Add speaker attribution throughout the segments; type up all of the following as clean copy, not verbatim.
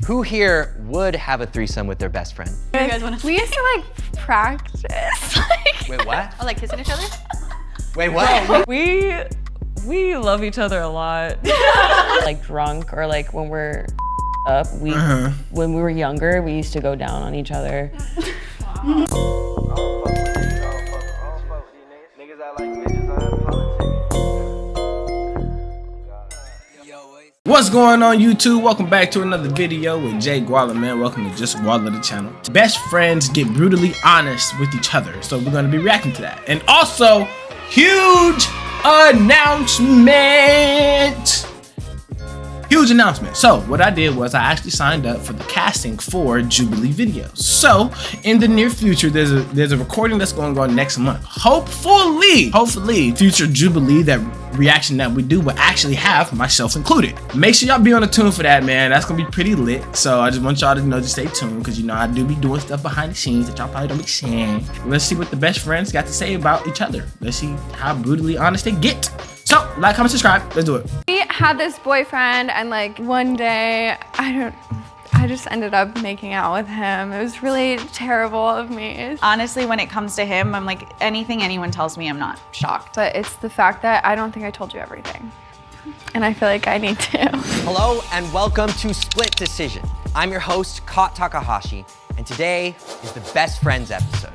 Speaker 1: Who here would have a threesome with their best friend?
Speaker 2: You guys want to?
Speaker 3: We used to like practice.
Speaker 1: Wait, what?
Speaker 2: Oh, like kissing each other?
Speaker 1: Wait, what?
Speaker 4: We love each other a lot. Like drunk or like when we're up, when we were younger, we used to go down on each other.
Speaker 5: What's going on YouTube? Welcome back to another video with Jay Guala, man. Welcome to Just Guala the channel. Best friends get brutally honest with each other. So we're gonna be reacting to that. And also, huge announcement. Huge announcement. So what I did was I actually signed up for the casting for Jubilee videos. So in the near future, there's a recording that's going on next month. Hopefully, future Jubilee, that reaction that we do, will actually have myself included. Make sure y'all be on the tune for that, man. That's gonna be pretty lit. So I just want y'all to know, just stay tuned, because you know I do be doing stuff behind the scenes that y'all probably don't be seeing. Let's see what the best friends got to say about each other. Let's see how brutally honest they get. So, like, comment, subscribe. Let's do it.
Speaker 3: We had this boyfriend, and like one day, I just ended up making out with him. It was really terrible of me.
Speaker 2: Honestly, when it comes to him, I'm like, anything anyone tells me, I'm not shocked.
Speaker 3: But it's the fact that I don't think I told you everything. And I feel like I need to.
Speaker 1: Hello and welcome to Split Decision. I'm your host, Kot Takahashi, and today is the best friends episode.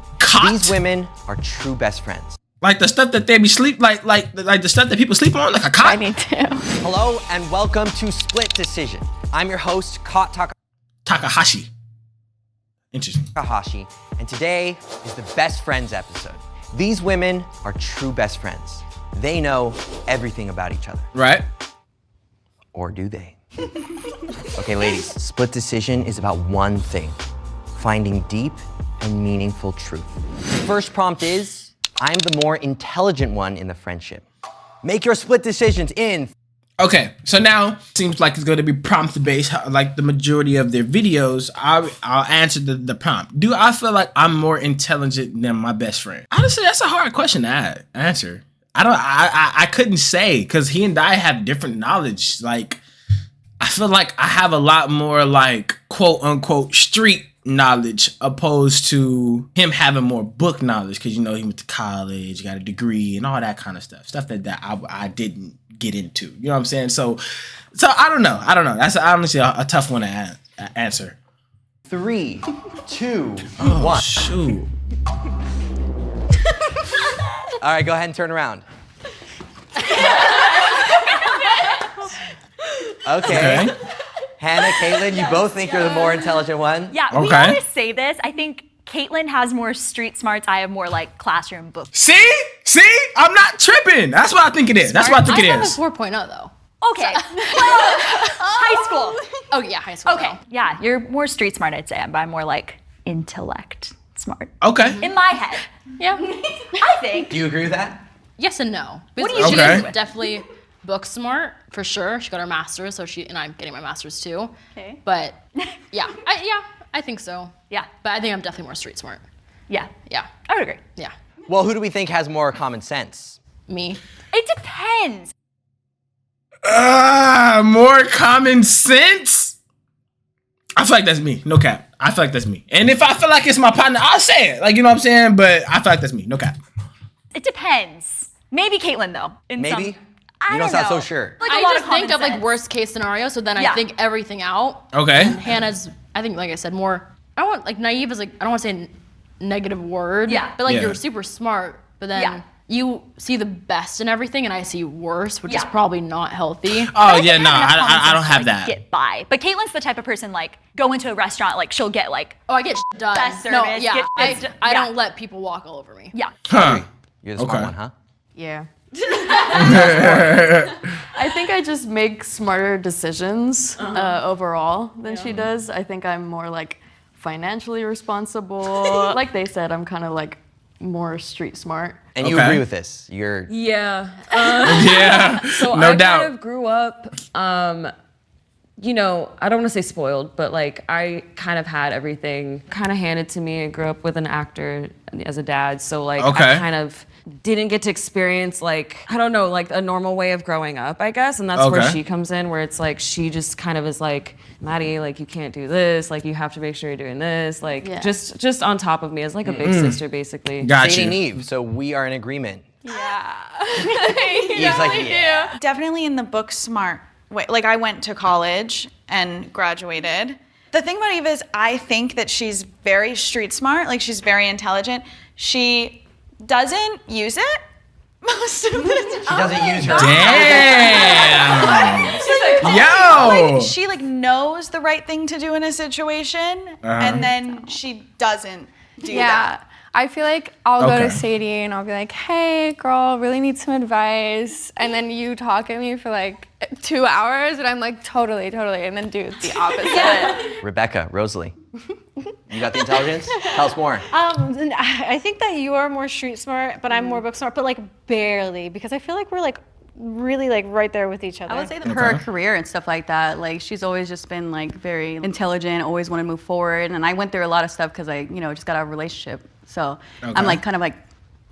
Speaker 1: These women are true best friends.
Speaker 5: Like the stuff that they be sleep, like the stuff that people sleep on, like a cot.
Speaker 3: I need to.
Speaker 1: Hello and welcome to Split Decision. I'm your host, Kot
Speaker 5: Takahashi. Interesting.
Speaker 1: Takahashi, and today is the best friends episode. These women are true best friends. They know everything about each other.
Speaker 5: Right.
Speaker 1: Or do they? Okay, ladies, Split Decision is about one thing: finding deep and meaningful truth. The first prompt is, I'm the more intelligent one in the friendship. Make your split decisions in.
Speaker 5: Okay, so now seems like it's going to be prompt based. Like the majority of their videos, I'll answer the prompt. Do I feel like I'm more intelligent than my best friend? Honestly, that's a hard question to answer. I couldn't say, because he and I have different knowledge. Like, I feel like I have a lot more like quote unquote street knowledge opposed to him having more book knowledge, because you know he went to college, got a degree, and all that kind of stuff that I didn't get into. You know what I'm saying? So I don't know. That's honestly a tough one to answer.
Speaker 1: 3, 2, 1.
Speaker 5: Oh, shoot.
Speaker 1: All right, go ahead and turn around. Okay. Hannah, Caitlin, you both think you're the more intelligent one?
Speaker 6: Yeah,
Speaker 5: Okay.
Speaker 6: we always say this. I think Caitlin has more street smarts. I have more like classroom book.
Speaker 5: See? I'm not tripping. That's what I think it is. That's what I think it
Speaker 7: I have a
Speaker 5: is.
Speaker 7: 4.0 though.
Speaker 6: Okay. High school.
Speaker 7: Oh yeah, high school.
Speaker 6: Okay. Yeah, you're more street smart, I'd say, but I'm more like intellect smart.
Speaker 5: Okay.
Speaker 6: In my head.
Speaker 7: Yeah.
Speaker 6: I think.
Speaker 1: Do you agree with that?
Speaker 7: Yes and no.
Speaker 6: What do you
Speaker 7: She
Speaker 5: Okay.
Speaker 7: is definitely book smart for sure. She got her master's, so and I'm getting my master's too.
Speaker 6: Okay.
Speaker 7: But yeah, I think so.
Speaker 6: Yeah.
Speaker 7: But I think I'm definitely more street smart.
Speaker 6: Yeah.
Speaker 7: Yeah.
Speaker 6: I would agree.
Speaker 7: Yeah.
Speaker 1: Well, who do we think has more common sense?
Speaker 7: Me.
Speaker 6: It depends.
Speaker 5: More common sense? I feel like that's me. No cap. I feel like that's me. And if I feel like it's my partner, I'll say it. Like, you know what I'm saying? But I feel like that's me. No cap.
Speaker 6: It depends. Maybe Caitlin though.
Speaker 1: Maybe?
Speaker 6: I
Speaker 1: You don't sound
Speaker 6: know.
Speaker 1: so sure.
Speaker 6: Like
Speaker 7: I
Speaker 6: a lot
Speaker 7: just think
Speaker 6: common
Speaker 7: of like
Speaker 6: sense.
Speaker 7: worst case scenario, so then I
Speaker 6: Yeah.
Speaker 7: think everything out.
Speaker 5: Okay.
Speaker 7: Hannah's, I think, like I said, more. I don't want like naive is like I don't want to say a negative word.
Speaker 6: Yeah.
Speaker 7: But like
Speaker 5: Yeah.
Speaker 7: you're super smart, but then
Speaker 6: Yeah.
Speaker 7: you see the best in everything, and I see worse, which is
Speaker 6: Yeah.
Speaker 7: probably not healthy.
Speaker 5: Oh,
Speaker 6: think
Speaker 5: yeah,
Speaker 6: I
Speaker 5: no,
Speaker 6: have common
Speaker 5: I don't
Speaker 6: sense to,
Speaker 5: have
Speaker 6: like,
Speaker 5: that.
Speaker 6: Get by, but Caitlin's the type of person like go into a restaurant, like she'll get like
Speaker 7: Oh, I get done.
Speaker 6: Best
Speaker 7: No,
Speaker 6: service,
Speaker 7: yeah,
Speaker 6: get
Speaker 7: I
Speaker 6: this-
Speaker 7: I
Speaker 6: yeah.
Speaker 7: don't let people walk all over me.
Speaker 6: yeah.
Speaker 5: Huh.
Speaker 1: You're the smart
Speaker 5: Okay.
Speaker 1: one, huh?
Speaker 8: Yeah. I think I just make smarter decisions overall than she does. I think I'm more like financially responsible. Like they said, I'm kind of like more street smart.
Speaker 1: And you
Speaker 5: Okay.
Speaker 1: agree with this? You're
Speaker 4: Yeah.
Speaker 5: Yeah.
Speaker 4: So
Speaker 5: No
Speaker 4: I
Speaker 5: doubt.
Speaker 4: kind of grew up you know, I don't want to say spoiled, but like I kind of had everything kind of handed to me. I grew up with an actor as a dad, so like I kind of didn't get to experience like, I don't know, like a normal way of growing up, I guess. And that's where she comes in, where it's like she just kind of is like, Maddie, like you can't do this, like you have to make sure you're doing this, like just on top of me as like a big sister, basically.
Speaker 1: Dating Eve, so we are in agreement.
Speaker 3: Yeah.
Speaker 1: Eve's like, yeah.
Speaker 2: Definitely in the book smart way. Like I went to college and graduated. The thing about Eve is I think that she's very street smart, like she's very intelligent. She doesn't use it most of the time.
Speaker 1: She doesn't use her.
Speaker 5: Damn.
Speaker 2: Like, she like knows the right thing to do in a situation, and then she doesn't do that.
Speaker 3: I feel like I'll go to Sadie and I'll be like, hey, girl, really need some advice. And then you talk at me for like 2 hours and I'm like, totally. And then do the opposite.
Speaker 1: Rebecca, Rosalie, you got the intelligence? Tell us more.
Speaker 9: I think that you are more street smart, but I'm more book smart, but like barely, because I feel like we're like really like right there with each other.
Speaker 10: I would say that her career and stuff like that, like she's always just been like very intelligent, always want to move forward. And I went through a lot of stuff because I, just got out of a relationship. So I'm like kind of like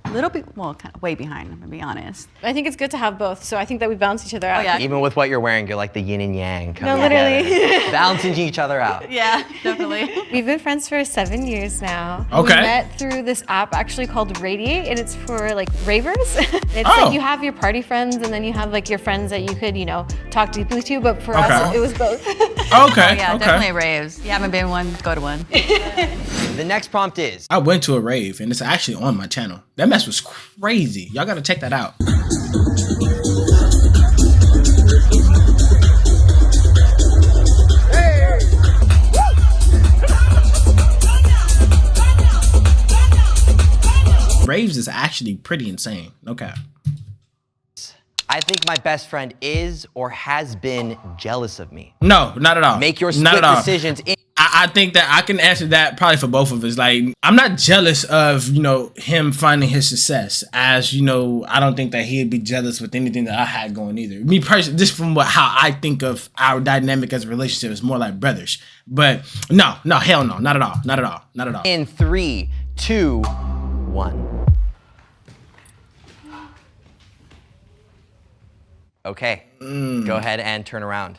Speaker 10: a little bit, well, kind of way behind, I'm gonna be honest.
Speaker 9: I think it's good to have both, so I think that we balance each other out.
Speaker 10: Oh, yeah.
Speaker 1: Even with what you're wearing, you're like the yin and yang coming
Speaker 9: literally.
Speaker 1: together, balancing each other out.
Speaker 10: Yeah, definitely.
Speaker 9: We've been friends for 7 years now.
Speaker 5: Okay.
Speaker 9: We met through this app actually called Radiate, and it's for like ravers. It's like you have your party friends, and then you have like your friends that you could, talk deeply to, but for us, it was both.
Speaker 10: Yeah, definitely raves. You haven't been one, go to one.
Speaker 1: The next prompt is,
Speaker 5: I went to a rave, and it's actually on my channel. That mess was crazy. Y'all gotta check that out. Raves is actually pretty insane. Okay.
Speaker 1: I think my best friend is or has been jealous of me.
Speaker 5: No, not at all.
Speaker 1: Make your
Speaker 5: Not
Speaker 1: split
Speaker 5: at all.
Speaker 1: decisions.
Speaker 5: I think that I can answer that probably for both of us. Like, I'm not jealous of, him finding his success. As, I don't think that he'd be jealous with anything that I had going either. Me personally, just from how I think of our dynamic as a relationship, it's more like brothers. But no, hell no, not at all, not at all, not at all.
Speaker 1: In 3, 2, 1. Okay, go ahead and turn around.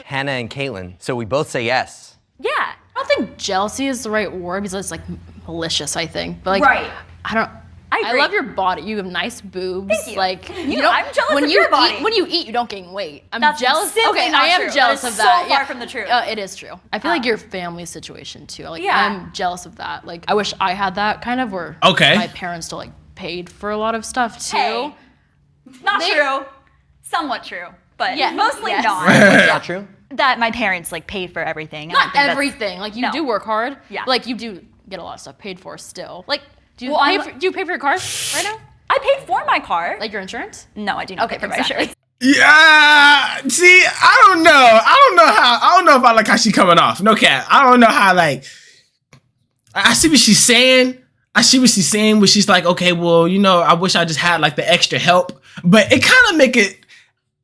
Speaker 1: Hannah and Caitlin. So we both say yes.
Speaker 7: Yeah. I don't think jealousy is the right word because it's like malicious, I think. But like,
Speaker 6: Right.
Speaker 7: I
Speaker 6: agree.
Speaker 7: love your body. You have nice boobs.
Speaker 6: Thank you.
Speaker 7: Like
Speaker 6: I'm jealous
Speaker 7: when
Speaker 6: of
Speaker 7: you
Speaker 6: your body.
Speaker 7: When you eat, you don't gain weight. I'm
Speaker 6: That's
Speaker 7: jealous.
Speaker 6: simply
Speaker 7: Okay,
Speaker 6: not
Speaker 7: I am
Speaker 6: true.
Speaker 7: jealous
Speaker 6: That
Speaker 7: of
Speaker 6: is
Speaker 7: that.
Speaker 6: so far from the truth.
Speaker 7: It is true. I feel like your family situation too. Like
Speaker 6: Yeah.
Speaker 7: I'm jealous of that. Like I wish I had that kind of where my parents still like paid for a lot of stuff too.
Speaker 6: Hey. Not true. Somewhat true, but mostly not.
Speaker 1: What's not true?
Speaker 6: That my parents like paid for everything.
Speaker 7: Not everything. Like you do work hard.
Speaker 6: Yeah.
Speaker 7: Like you do get a lot of stuff paid for still. Like do you pay for your car right now?
Speaker 6: I paid for my car.
Speaker 7: Like your insurance?
Speaker 6: No, I do not pay for my insurance.
Speaker 5: Yeah, see, I don't know if I like how she coming off. No cap. I don't know how, like, I see what she's saying. I see what she's saying where she's like, okay, well, I wish I just had like the extra help. But it kind of make it,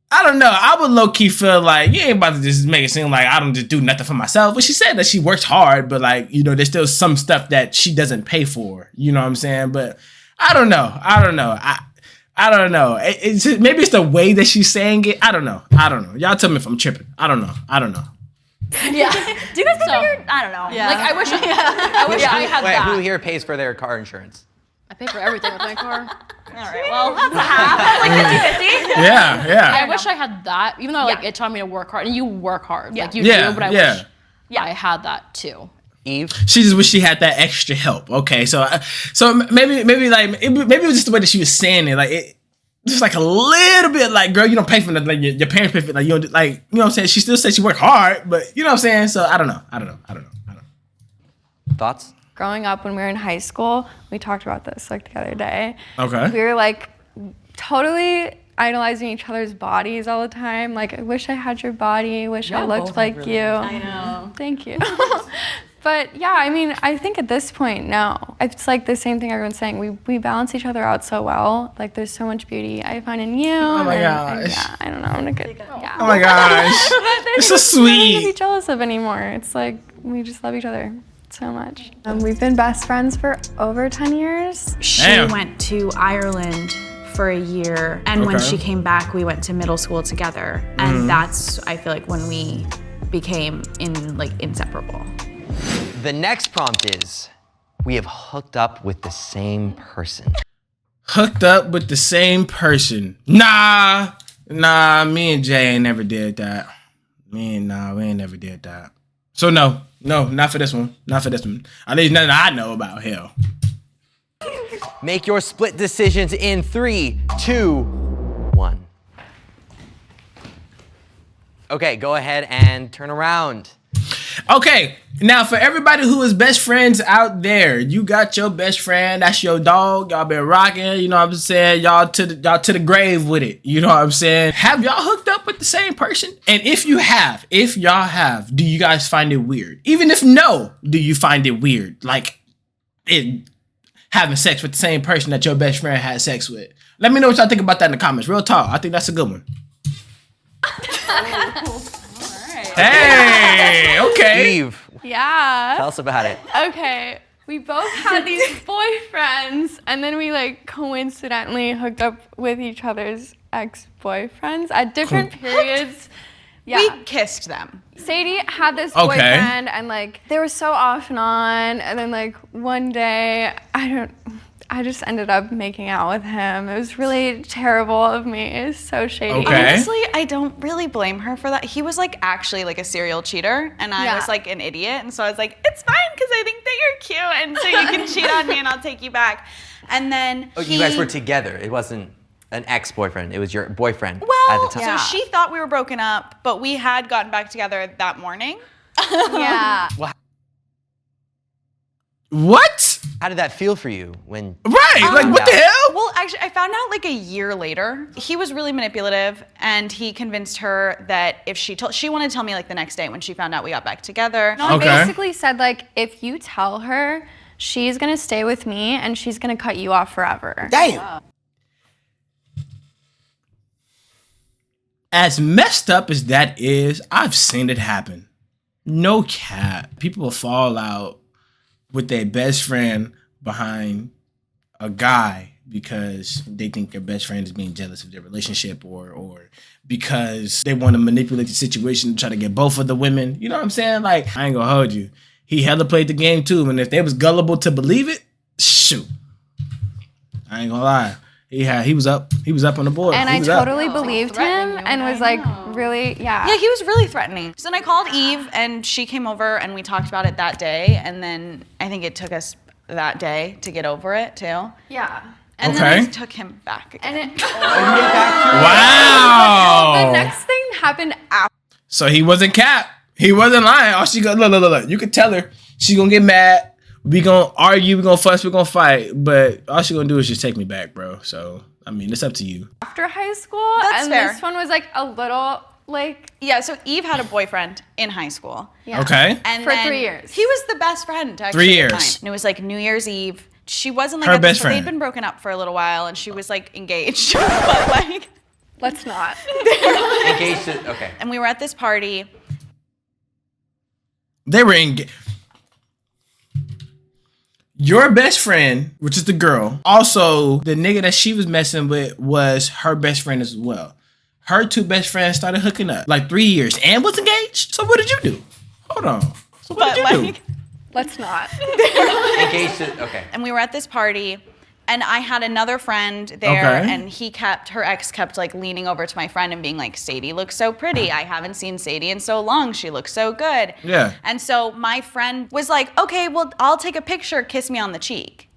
Speaker 5: I don't know. I would low key feel like you ain't about to just make it seem like I don't just do nothing for myself. But she said that she works hard, but like, there's still some stuff that she doesn't pay for. You know what I'm saying? But I don't know. I don't know. Maybe it's the way that she's saying it. I don't know. Y'all tell me if I'm tripping. I don't know.
Speaker 6: Yeah. Do you guys pay for your? I don't know.
Speaker 10: Yeah.
Speaker 7: Like I wish I had
Speaker 1: Wait,
Speaker 7: that.
Speaker 1: who here pays for their car insurance?
Speaker 7: I pay for everything with my car.
Speaker 6: All right. Well, that's a half. That's like 50-50.
Speaker 5: Yeah.
Speaker 7: I wish I had that, even though like it taught me to work hard, and you work hard, like you
Speaker 5: Yeah,
Speaker 7: do. But I
Speaker 5: yeah.
Speaker 7: wish I had that too.
Speaker 1: Eve?
Speaker 5: She just wish she had that extra help. Okay, so maybe like maybe it was just the way that she was saying it, like it. Just like a little bit like, girl, you don't pay for nothing. Like your parents pay for, like, you don't, like, you know what I'm saying? She still said she worked hard, but you know what I'm saying? So I don't know.
Speaker 1: Thoughts?
Speaker 3: Growing up when we were in high school, we talked about this like the other day.
Speaker 5: Okay.
Speaker 3: We were like totally idolizing each other's bodies all the time. Like, I wish I had your body. Wish I looked like you.
Speaker 10: I know.
Speaker 3: Thank you. But yeah, I mean, I think at this point, no. It's like the same thing everyone's saying. We balance each other out so well. Like, there's so much beauty I find in you.
Speaker 5: Oh my gosh.
Speaker 3: And yeah, I don't know. I'm good. Yeah.
Speaker 5: Oh my gosh. It's so sweet.
Speaker 3: Nothing to be jealous of anymore. It's like we just love each other so much. We've been best friends for over 10 years.
Speaker 2: She went to Ireland for a year, and when she came back, we went to middle school together, and that's, I feel like, when we became inseparable.
Speaker 1: The next prompt is, we have hooked up with the same person.
Speaker 5: Hooked up with the same person. Nah, me and Jay ain't never did that. We ain't never did that. So no, not for this one. Not for this one. At least nothing I know about, hell.
Speaker 1: Make your split decisions in 3, 2, 1. Okay, go ahead and turn around.
Speaker 5: Okay, now for everybody who is best friends out there, you got your best friend, that's your dog, y'all been rocking, you know what I'm saying? Y'all to the grave with it, you know what I'm saying? Have y'all hooked up with the same person? And if y'all have, do you guys find it weird? Even if no, do you find it weird? Like, having sex with the same person that your best friend had sex with? Let me know what y'all think about that in the comments. Real talk, I think that's a good one. Hey, okay.
Speaker 1: Eve,
Speaker 3: Yeah.
Speaker 1: tell us about it.
Speaker 3: Okay. We both had these boyfriends, and then we like coincidentally hooked up with each other's ex-boyfriends at different periods. Yeah.
Speaker 2: We kissed them.
Speaker 3: Sadie had this boyfriend, and like they were so off and on, and then like one day, I just ended up making out with him. It was really terrible of me. It was so shady.
Speaker 5: Okay.
Speaker 2: Honestly, I don't really blame her for that. He was like actually like a serial cheater, and I was like an idiot, and so I was like, it's fine because I think that you're cute, and so you can cheat on me, and I'll take you back. And then
Speaker 1: You guys were together. It wasn't an ex-boyfriend. It was your boyfriend at the time.
Speaker 2: So she thought we were broken up, but we had gotten back together that morning.
Speaker 3: Yeah.
Speaker 5: What?
Speaker 1: How did that feel for you when?
Speaker 5: Right, like what the hell?
Speaker 2: Well, actually, I found out like a year later. He was really manipulative, and he convinced her that if she wanted to tell me like the next day when she found out we got back together.
Speaker 3: No, I basically said like, if you tell her, she's gonna stay with me and she's gonna cut you off forever.
Speaker 5: Damn. As messed up as that is, I've seen it happen. No cap. People will fall out with their best friend behind a guy because they think their best friend is being jealous of their relationship or because they want to manipulate the situation to try to get both of the women. You know what I'm saying? Like, I ain't gonna hold you. He hella played the game too, and if they was gullible to believe it, shoot. I ain't gonna lie. He was up on the board.
Speaker 3: And I totally believed him and was like, really,
Speaker 2: Yeah, he was really threatening. So then I called Eve, and she came over, and we talked about it that day. And then I think it took us that day to get over it too.
Speaker 3: Yeah.
Speaker 2: And then I took him back again.
Speaker 3: And
Speaker 5: Wow.
Speaker 3: the next thing happened after.
Speaker 5: So he wasn't cap. He wasn't lying. All she got, look. You could tell her she gonna get mad. We gonna argue. We gonna fuss. We gonna fight. But all she gonna do is just take me back, bro. So I mean, it's up to you.
Speaker 3: After high school,
Speaker 2: That's fair.
Speaker 3: This one was like a little like.
Speaker 2: Yeah, so Eve had a boyfriend in high school.
Speaker 3: Yeah.
Speaker 5: Okay.
Speaker 2: And
Speaker 3: For
Speaker 2: then
Speaker 3: 3 years.
Speaker 2: He was the best friend, actually.
Speaker 5: 3 years.
Speaker 2: of mine. And it was like New Year's Eve. She wasn't like
Speaker 5: Her
Speaker 2: at this,
Speaker 5: best friend.
Speaker 2: They'd been broken up for a little while, and she was like engaged. But like,
Speaker 3: Let's not.
Speaker 1: Engaged to, okay.
Speaker 2: and we were at this party.
Speaker 5: They were engaged. Your best friend, which is the girl, also the nigga that she was messing with was her best friend as well. Her two best friends started hooking up like 3 years and was engaged. So what did you do? Hold on. So what did you do?
Speaker 3: Let's not.
Speaker 1: Engaged to, okay.
Speaker 2: And we were at this party, and I had another friend there,
Speaker 5: Okay.
Speaker 2: and her ex kept like leaning over to my friend and being like, Sadie looks so pretty. I haven't seen Sadie in so long. She looks so good.
Speaker 5: Yeah.
Speaker 2: And so my friend was like, okay, well, I'll take a picture. Kiss me on the cheek.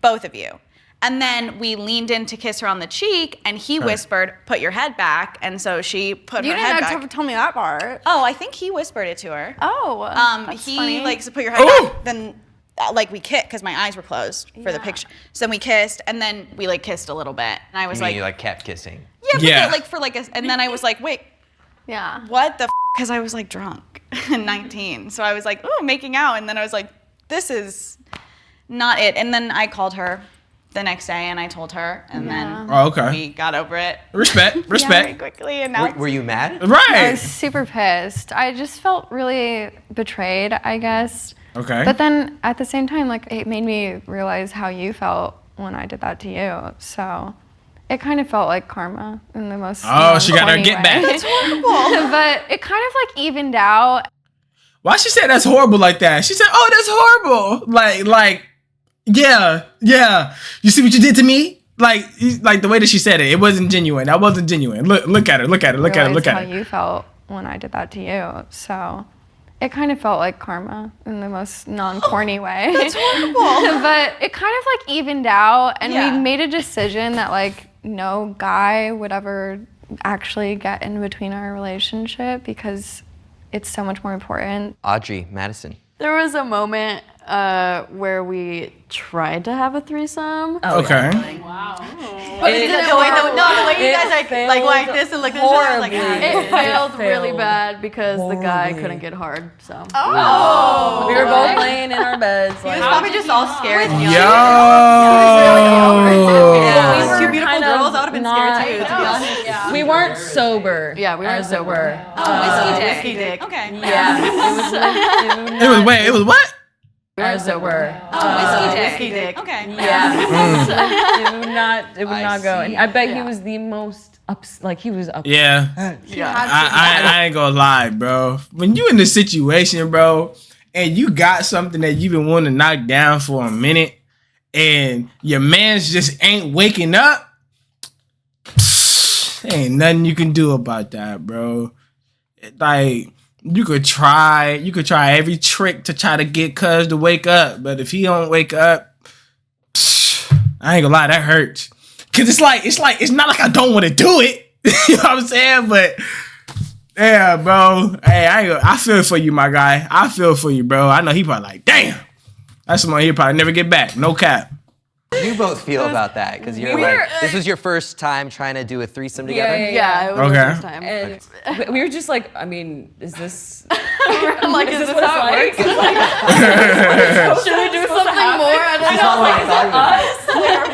Speaker 2: Both of you. And then we leaned in to kiss her on the cheek, and he whispered, put your head back. And so she put
Speaker 3: You
Speaker 2: her head
Speaker 3: didn't
Speaker 2: back.
Speaker 3: have to tell me that part.
Speaker 2: Oh, I think he whispered it to her.
Speaker 3: Oh. That's
Speaker 2: He
Speaker 3: funny.
Speaker 2: like to put your head back. Then like we kissed because my eyes were closed for the picture. So then we kissed, and then we like kissed a little bit. And I was
Speaker 1: You mean
Speaker 2: like,
Speaker 1: you like kept kissing?
Speaker 2: yeah, but
Speaker 5: Yeah.
Speaker 2: like for like a, and then I was like, wait,
Speaker 3: Yeah.
Speaker 2: what the? Because I was like drunk. 19. So I was like, oh, making out. And then I was like, this is not it. And then I called her the next day and I told her. And then we got over it.
Speaker 5: Respect.
Speaker 2: Very quickly. And now
Speaker 1: Were you mad?
Speaker 5: Right.
Speaker 3: I was super pissed. I just felt really betrayed, I guess.
Speaker 5: Okay.
Speaker 3: But then at the same time, like, it made me realize how you felt when I did that to you. So it kind of felt like karma in the most
Speaker 5: she got her get
Speaker 3: way.
Speaker 5: back.
Speaker 2: it's horrible.
Speaker 3: But it kind of like evened out.
Speaker 5: Why she said that's horrible like that? She said, "Oh, that's horrible." Like, yeah. You see what you did to me? Like the way that she said it, it wasn't genuine. That wasn't genuine. Look at her.
Speaker 3: Realized how you felt when I did that to you. So it kind of felt like karma in the most non-corny way.
Speaker 2: That's horrible.
Speaker 3: But it kind of like evened out, and we made a decision that like no guy would ever actually get in between our relationship because it's so much more important.
Speaker 1: Audrey, Madison.
Speaker 8: There was a moment where we tried to have a threesome.
Speaker 5: Okay.
Speaker 10: But the way you guys like this and like this. Like,
Speaker 8: it failed really bad because the guy couldn't get hard. So.
Speaker 4: We were both laying in our beds.
Speaker 10: He was probably just all scared.
Speaker 5: Yo.
Speaker 10: Two beautiful girls. I would have been scared too, to be honest.
Speaker 4: We weren't sober.
Speaker 8: Yeah, we weren't sober.
Speaker 10: Whiskey dick.
Speaker 2: Okay.
Speaker 5: It was what?
Speaker 4: As it were.
Speaker 10: Whiskey dick.
Speaker 2: Okay.
Speaker 4: It would not go. And I bet he was the most he was up.
Speaker 5: Yeah. I ain't gonna lie, bro. When you in this situation, bro, and you got something that you've been wanting to knock down for a minute, and your man's just ain't waking up, ain't nothing you can do about that, bro. Like, you could try every trick to try to get cuz to wake up, but if he don't wake up, I ain't gonna lie, that hurts. Cause it's not like I don't want to do it. You know what I'm saying? But yeah, bro. Hey, I feel for you, my guy. I feel for you, bro. I know he probably like, damn. That's someone he'll probably never get back. No cap.
Speaker 1: How do you both feel about that? Because you're like, this was your first time trying to do a threesome together?
Speaker 8: Yeah, it was the first time.
Speaker 4: And we were just like, I mean, is this...
Speaker 8: like, is this
Speaker 4: what
Speaker 8: how it works?
Speaker 4: Should we do something more?
Speaker 1: She's not what I thought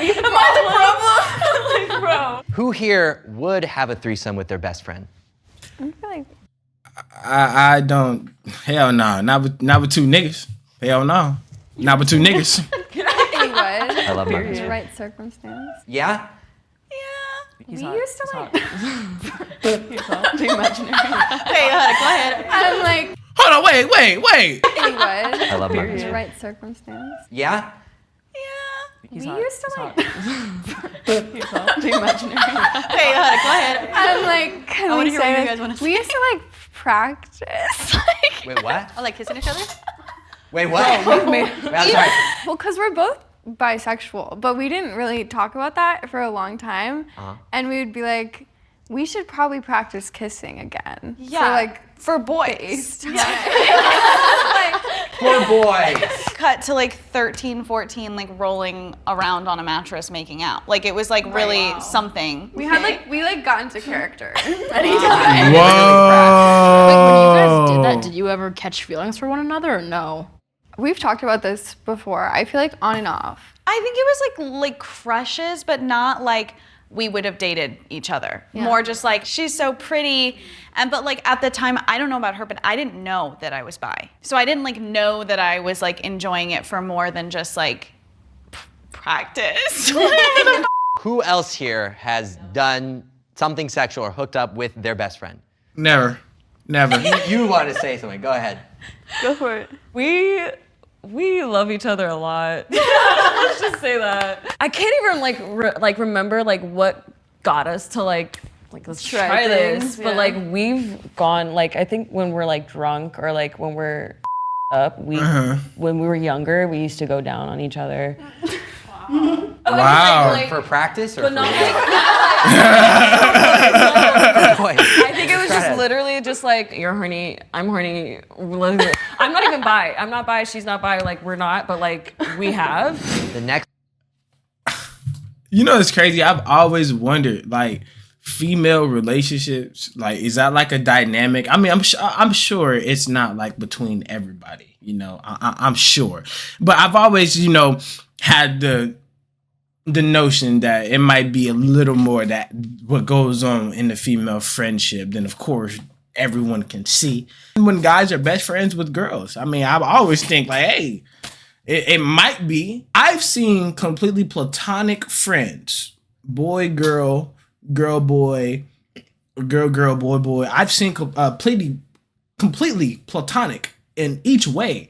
Speaker 1: you
Speaker 4: Am I the problem? Like, bro.
Speaker 1: Who here would have a threesome with their best friend?
Speaker 3: I feel like
Speaker 5: I don't. Hell no. Not with two niggas. Hell no. Not with two niggas.
Speaker 1: I love my
Speaker 3: in the right circumstance.
Speaker 1: Yeah?
Speaker 3: We used to like.
Speaker 10: Too imaginary. Hey, go ahead.
Speaker 3: I'm like.
Speaker 5: Hold on, wait.
Speaker 3: He would.
Speaker 1: I love my
Speaker 3: In the right circumstance.
Speaker 1: Yeah?
Speaker 3: We used to like.
Speaker 10: Too imaginary. Hey, go ahead.
Speaker 3: I'm like.
Speaker 10: I want to hear what you guys want to say.
Speaker 3: We used to like practice. Like.
Speaker 1: Wait, what?
Speaker 10: I like kissing each other.
Speaker 1: Wait, what? Wait, I'm sorry.
Speaker 3: Well, because we're both bisexual, but we didn't really talk about that for a long time. And we would be like, we should probably practice kissing again.
Speaker 2: Yeah. For boys.
Speaker 1: Poor boys.
Speaker 2: Cut to like 13, 14, like rolling around on a mattress making out. Like it was like really something.
Speaker 3: We got into character.
Speaker 5: Whoa.
Speaker 7: Like, when you guys did that, did you ever catch feelings for one another or no?
Speaker 3: We've talked about this before. I feel like on and off.
Speaker 2: I think it was like crushes, but not like we would have dated each other.
Speaker 3: Yeah.
Speaker 2: More just like, she's so pretty. But like at the time, I don't know about her, but I didn't know that I was bi. So I didn't like know that I was like enjoying it for more than just like practice.
Speaker 1: Who else here has done something sexual or hooked up with their best friend?
Speaker 5: Never.
Speaker 1: You want to say something. Go ahead.
Speaker 8: Go for it.
Speaker 4: We love each other a lot. Let's just say that. I can't even remember like what got us to like let's try this.
Speaker 8: things,
Speaker 4: But like we've gone like I think when we're like drunk or like when we're up, when we were younger, we used to go down on each other.
Speaker 5: Wow.
Speaker 1: For practice or for
Speaker 4: not I think it was just literally just like, you're horny, I'm horny. I'm not even bi. I'm not bi, she's not bi, like we're not, but like we have.
Speaker 1: The next.
Speaker 5: You know, it's crazy. I've always wondered, like, female relationships, like, is that like a dynamic? I mean, I'm sure it's not like between everybody, you know. I'm sure, but I've always, you know, had the notion that it might be a little more that what goes on in the female friendship than, of course, everyone can see. When guys are best friends with girls, I mean, I always think like, hey, it might be. I've seen completely platonic friends, boy, girl, girl, boy, girl, girl, boy, boy. I've seen completely platonic in each way.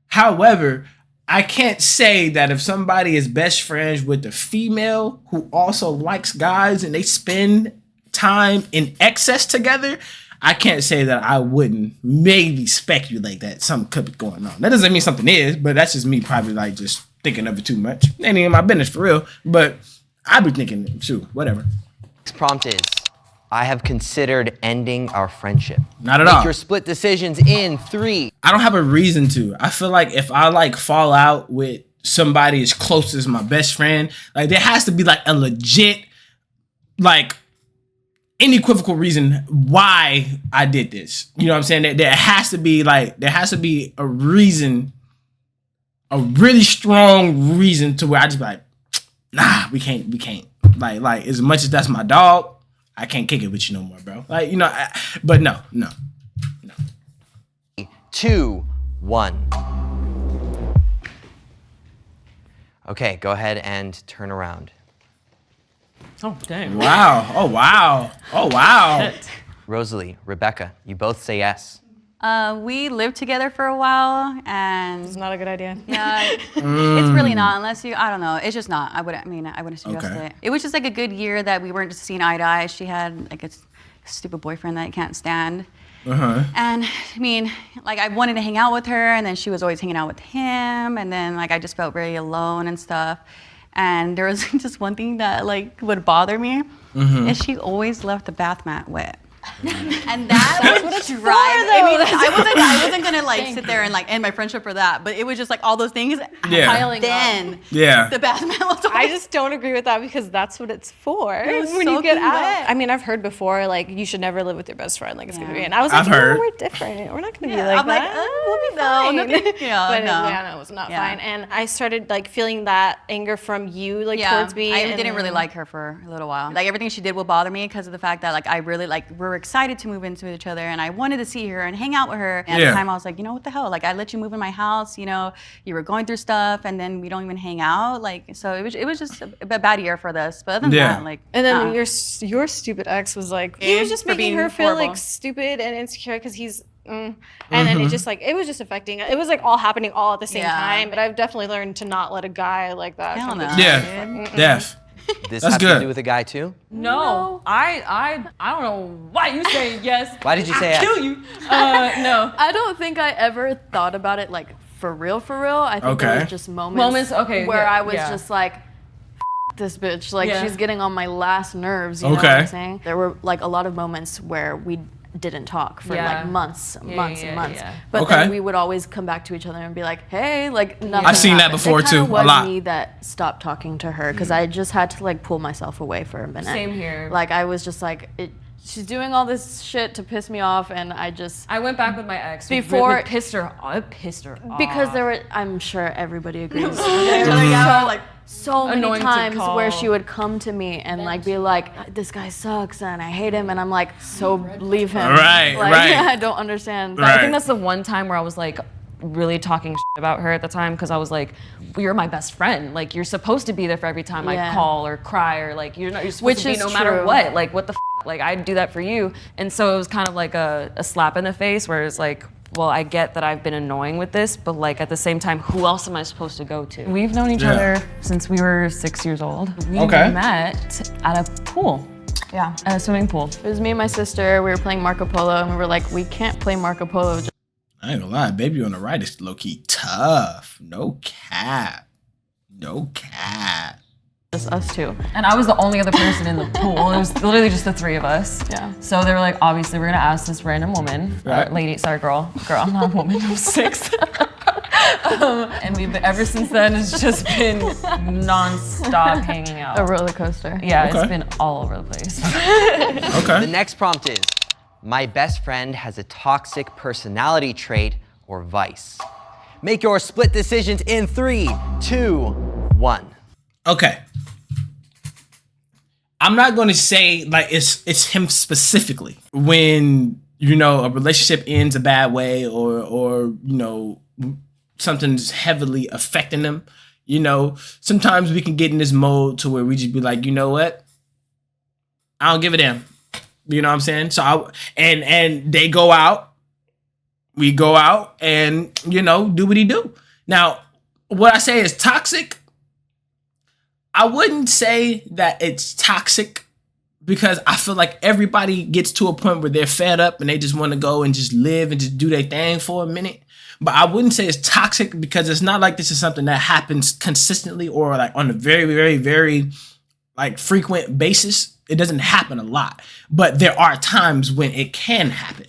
Speaker 5: However, I can't say that if somebody is best friends with a female who also likes guys and they spend time in excess together, I can't say that I wouldn't maybe speculate that something could be going on. That doesn't mean something is, but that's just me probably like just thinking of it too much. Ain't in my business for real, but I'd be thinking, shoot, whatever.
Speaker 1: Next prompt is, I have considered ending our friendship.
Speaker 5: Not at all.
Speaker 1: Make your split decisions in 3.
Speaker 5: I don't have a reason to. I feel like if I like fall out with somebody as close as my best friend, like there has to be like a legit, like unequivocal reason why I did this. You know what I'm saying? There has to be a reason, a really strong reason to where I just be like, nah, we can't. Like as much as that's my dog, I can't kick it with you no more, bro. Like, you know, but no.
Speaker 1: 2, 1. Okay, go ahead and turn around.
Speaker 4: Oh, dang.
Speaker 5: Wow. Oh, wow.
Speaker 1: Rosalie, Rebecca, you both say yes.
Speaker 10: We lived together for a while, and
Speaker 9: It's not a good idea.
Speaker 10: yeah, it's really not unless you. I don't know. It's just not. I wouldn't suggest it. It was just like a good year that we weren't just seeing eye to eye. She had like a stupid boyfriend that I can't stand. And I mean, like I wanted to hang out with her, and then she was always hanging out with him, and then like I just felt very alone and stuff. And there was just one thing that like would bother me, is she always left the bath mat wet. And that would drive. I mean, I wasn't gonna like sit there and like end my friendship for that, but it was just like all those things piling up.
Speaker 5: Yeah.
Speaker 10: The bath mat was
Speaker 9: I just don't agree with that because that's what it's for
Speaker 10: was
Speaker 9: when you get
Speaker 10: soaking
Speaker 9: out.
Speaker 10: wet.
Speaker 9: I mean, I've heard before, like, you should never live with your best friend. Like, it's going to be. And I was
Speaker 5: I've
Speaker 9: like,
Speaker 5: heard.
Speaker 9: no, we're different. We're not going to be like
Speaker 10: I'm
Speaker 9: that.
Speaker 10: like,
Speaker 9: We'll be
Speaker 10: no,
Speaker 9: fine.
Speaker 10: nothing- yeah,
Speaker 9: but
Speaker 10: no.
Speaker 9: yeah, no, it was not
Speaker 10: Yeah.
Speaker 9: fine. And I started, like, feeling that anger from you, like, towards me.
Speaker 10: I
Speaker 9: and
Speaker 10: didn't really like her for a little while. Like everything she did would bother me because of the fact that like I really like we were excited to move into each other and I wanted to see her and hang out with her. And at the time I was like, you know what the hell? Like I let you move in my house, you know, you were going through stuff and then we don't even hang out. Like so it was just a bad year for this. But other than that, like
Speaker 9: and then your stupid ex was like, he was just
Speaker 10: For
Speaker 9: making
Speaker 10: being
Speaker 9: her feel
Speaker 10: horrible.
Speaker 9: like stupid and insecure because he's and then it just like it was just affecting it was like all happening all at the same time, but I've definitely learned to not let a guy like that
Speaker 10: Hell
Speaker 9: come
Speaker 10: no.
Speaker 9: to
Speaker 5: Yeah. Def.
Speaker 1: This
Speaker 5: That's
Speaker 1: has
Speaker 5: good.
Speaker 1: to do with a guy too?
Speaker 4: No, I don't know why you say yes.
Speaker 1: Why did you say yes?
Speaker 4: Kill you. No.
Speaker 8: I don't think I ever thought about it like for real. I think there was just moments
Speaker 4: okay,
Speaker 8: where
Speaker 4: yeah,
Speaker 8: I was
Speaker 4: yeah.
Speaker 8: just like, this bitch, like
Speaker 4: Yeah.
Speaker 8: she's getting on my last nerves, you know what I'm saying? There were like a lot of moments where we didn't talk for like months and months. But then we would always come back to each other and be like, hey, like nothing
Speaker 5: I've seen that
Speaker 8: happened.
Speaker 5: before
Speaker 8: It kinda
Speaker 5: too, a
Speaker 8: was
Speaker 5: lot.
Speaker 8: me that stopped talking to her because I just had to like pull myself away for a minute.
Speaker 4: Same here.
Speaker 8: Like I was just like, she's doing all this shit to piss me off, and
Speaker 4: I went back with my ex
Speaker 8: Before-
Speaker 4: it pissed her off.
Speaker 8: because there were, I'm sure everybody agrees. So many
Speaker 4: Annoying to
Speaker 8: times
Speaker 4: call.
Speaker 8: where she would come to me and like be like, this guy sucks and I hate him, and I'm like, so leave him.
Speaker 5: Right,
Speaker 8: like,
Speaker 5: right.
Speaker 8: I don't understand.
Speaker 4: I think that's the one time where I was like really talking shit about her at the time because I was like, well, you're my best friend. Like you're supposed to be there for every time I call or cry or like you're supposed
Speaker 8: Which
Speaker 4: to be
Speaker 8: is
Speaker 4: no matter
Speaker 8: true.
Speaker 4: what. Like what the like I'd do that for you. And so it was kind of like a slap in the face where it's like, well, I get that I've been annoying with this, but like at the same time, who else am I supposed to go to? We've known each other since we were 6 years old. We met at a pool. Yeah, at a swimming pool.
Speaker 8: It was me and my sister. We were playing Marco Polo, and we were like, we can't play Marco Polo.
Speaker 5: I ain't gonna lie, Baby on the Right is low-key tough. No cap.
Speaker 8: Just us two.
Speaker 4: And I was the only other person in the pool. It was literally just the three of us.
Speaker 8: Yeah.
Speaker 4: So they were like, obviously, we're gonna ask this random woman,
Speaker 5: Right.
Speaker 4: lady, sorry, girl, I'm not a woman, I'm 6. And ever since then, it's just been non-stop hanging out.
Speaker 8: A roller coaster.
Speaker 4: Yeah, it's been all over the place.
Speaker 1: The next prompt is, my best friend has a toxic personality trait or vice. Make your split decisions in 3, 2, 1.
Speaker 5: Okay. I'm not going to say like it's him specifically. When, you know, a relationship ends a bad way or you know, something's heavily affecting them, you know, sometimes we can get in this mode to where we just be like, you know what? I don't give a damn. You know what I'm saying? So and they go out. We go out and, you know, do what he do. Now, what I say is toxic. I wouldn't say that it's toxic because I feel like everybody gets to a point where they're fed up and they just want to go and just live and just do their thing for a minute. But I wouldn't say it's toxic because it's not like this is something that happens consistently or like on a very, very, very like frequent basis. It doesn't happen a lot, but there are times when it can happen.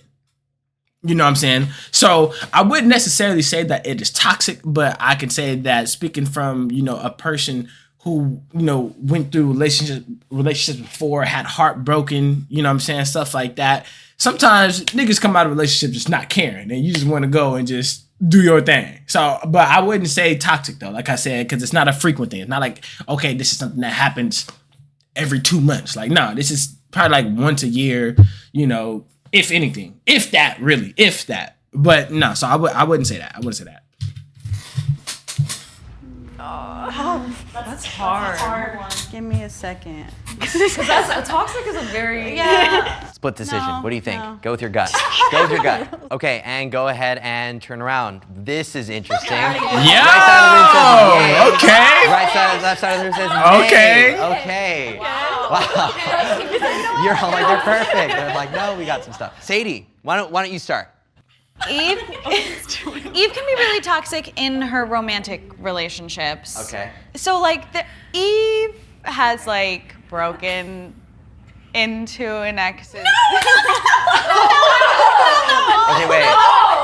Speaker 5: You know what I'm saying? So I wouldn't necessarily say that it is toxic, but I can say that speaking from, you know, a person who, you know, went through relationships before, had heartbroken, you know what I'm saying, stuff like that. Sometimes niggas come out of relationships just not caring and you just want to go and just do your thing. So, but I wouldn't say toxic though, like I said, because it's not a frequent thing. It's not like, okay, this is something that happens every 2 months. Like, no, this is probably like once a year, you know, if anything, if that. But no, so I wouldn't say that.
Speaker 4: That's hard.
Speaker 10: Give me a second.
Speaker 4: Because toxic is a very
Speaker 1: Split decision.
Speaker 10: No,
Speaker 1: What do you think?
Speaker 10: no.
Speaker 1: Go with your gut. Go with your gut. Okay, and go ahead and turn around. This is interesting.
Speaker 5: Yeah.
Speaker 1: Right side of the room says yay.
Speaker 5: Okay.
Speaker 1: Right side, left side of the room says nay.
Speaker 5: Okay.
Speaker 1: Okay. Wow. You're all like, they're perfect. They're like, no, we got some stuff. Sadie, why don't you start?
Speaker 2: Eve can be really toxic in her romantic relationships.
Speaker 1: Okay.
Speaker 2: So like Eve has like broken into an ex's.
Speaker 1: Okay, wait.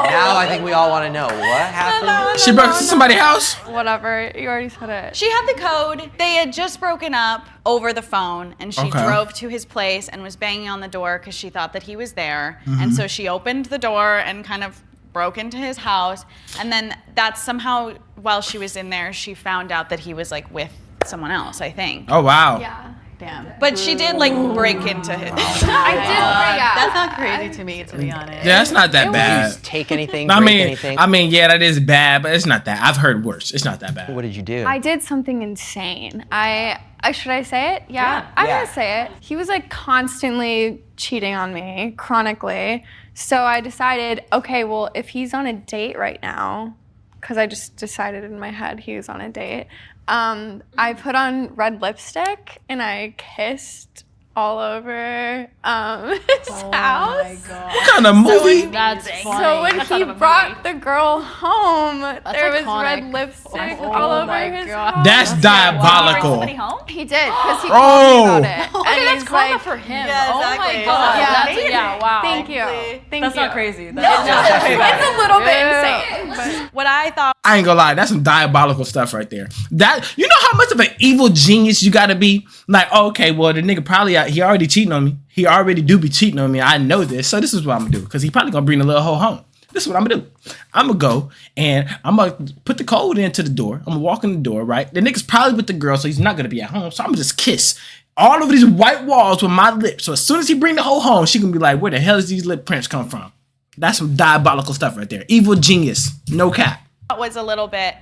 Speaker 1: Now I think we all want to know what happened.
Speaker 5: She broke into somebody's house?
Speaker 3: Whatever, you already said it.
Speaker 2: She had the code. They had just broken up over the phone, and she
Speaker 5: Okay.
Speaker 2: drove to his place and was banging on the door because she thought that he was there. And so she opened the door and kind of broke into his house. And then that's somehow, while she was in there, she found out that he was like with someone else, I think.
Speaker 5: Oh, wow.
Speaker 3: Yeah.
Speaker 2: Damn. But she did like break into his.
Speaker 3: I did, yeah.
Speaker 10: That's not crazy to me, to be honest.
Speaker 5: Yeah, that's not that bad.
Speaker 1: Take anything,
Speaker 5: I
Speaker 1: break
Speaker 5: mean,
Speaker 1: anything.
Speaker 5: yeah, that is bad, but it's not that. I've heard worse. It's not that bad.
Speaker 1: What did you do?
Speaker 3: I did something insane. Should I say it? Yeah. I'm
Speaker 1: Yeah.
Speaker 3: gonna say it. He was like constantly cheating on me, chronically. So I decided, okay, well, if he's on a date right now, because I just decided in my head he was on a date, I put on red lipstick and I kissed all over his house.
Speaker 10: My God.
Speaker 5: What kind of movie?
Speaker 7: That's funny.
Speaker 3: So when
Speaker 7: That's
Speaker 3: he
Speaker 7: out of a
Speaker 3: brought the girl home, there was
Speaker 7: iconic.
Speaker 3: red lipstick
Speaker 7: Oh
Speaker 3: all over
Speaker 7: my
Speaker 3: his
Speaker 7: God.
Speaker 3: house.
Speaker 5: That's
Speaker 6: Bring
Speaker 5: diabolical.
Speaker 6: somebody home?
Speaker 3: He did, because he
Speaker 5: Oh.
Speaker 3: called me about it.
Speaker 7: Okay,
Speaker 3: And
Speaker 7: that's
Speaker 3: he's
Speaker 7: karma
Speaker 3: like,
Speaker 7: for him.
Speaker 10: Yeah,
Speaker 7: Oh
Speaker 10: exactly.
Speaker 7: my god.
Speaker 3: Yeah.
Speaker 7: That's, yeah, wow.
Speaker 3: Thank you. Thank
Speaker 4: That's
Speaker 3: you.
Speaker 4: not crazy.
Speaker 3: It's a little bit insane. But
Speaker 2: What I thought
Speaker 5: I ain't gonna lie, that's some diabolical stuff right there. That, you know how much of an evil genius you gotta be? Like, oh, okay, well, the nigga probably, he already cheating on me. He already do be cheating on me. I know this. So this is what I'm gonna do. Because he probably gonna bring the little hoe home. This is what I'm gonna do. I'm gonna go and I'm gonna put the code into the door. I'm gonna walk in the door, right? The nigga's probably with the girl, so he's not gonna be at home. So I'm gonna just kiss all over these white walls with my lips. So as soon as he bring the hoe home, she gonna be like, where the hell does these lip prints come from? That's some diabolical stuff right there. Evil genius. No cap.
Speaker 2: was a little bit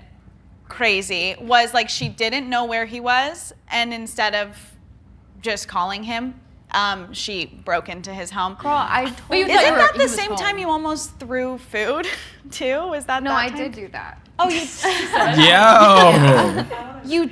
Speaker 2: crazy was like she didn't know where he was, and instead of just calling him, she broke into his home.
Speaker 3: girl, I told
Speaker 2: Isn't that the same time you almost threw food too? Was that
Speaker 3: No,
Speaker 2: that
Speaker 3: I
Speaker 2: time?
Speaker 3: did do that.
Speaker 2: Oh, you
Speaker 5: Yo.
Speaker 2: you